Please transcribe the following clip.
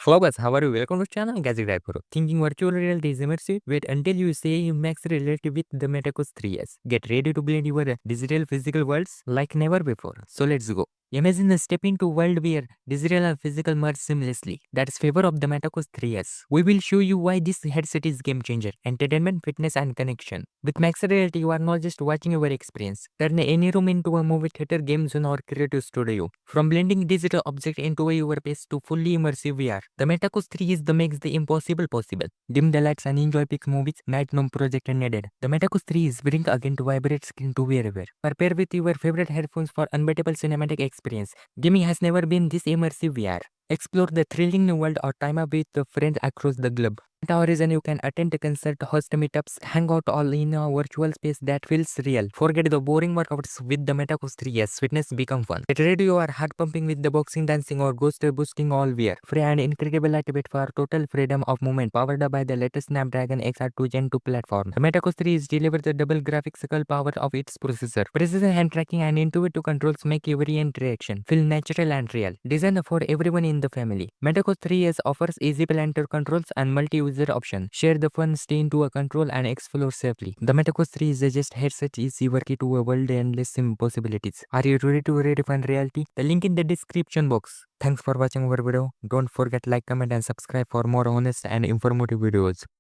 Hello guys, how are you? Welcome to channel Gadget Guide Pro. Thinking virtual reality is immersive? Wait until you see Max reality with the MetaQuest 3S. Get ready to blend your digital physical worlds like never before. So let's go. Imagine stepping into a world where digital and physical merge seamlessly. That's favor of the MetaQuest 3S. We will show you why this headset is game changer, entertainment, fitness and connection. With Max Reality, you are not just watching your experience. Turn any room into a movie theater, game zone or creative studio. From blending digital objects into your space to fully immersive VR. The MetaQuest 3 is the makes the impossible possible. Dim the lights and enjoy big movies, night no projector needed. The MetaQuest 3 is bring again to vibrate screen to wherever. Prepare with your favorite headphones for unbeatable cinematic experience. Gaming has never been this immersive VR. Explore the thrilling new world or time up with the friends across the globe. Our reason you can attend a concert, host meetups, hang out all in a virtual space that feels real. Forget the boring workouts with the MetaQuest 3S. Fitness become fun. Get ready your heart pumping with the boxing, dancing or ghost boosting all wear. Free and incredible lightweight for total freedom of movement. Powered by the latest Snapdragon XR2 Gen 2 platform. The MetaQuest 3 is delivered the double graphical power of its processor. Precision hand tracking and intuitive controls make every interaction feel natural and real. Designed for everyone in the family. MetaQuest 3S offers easy parental controls and multi-user option. Share the fun, stay into a control and explore safely. The MetaQuest 3 is just headset is your key to a world endless possibilities. Are you ready to redefine reality? The link in the description box. Thanks for watching our video. Don't forget like, comment and subscribe for more honest and informative videos.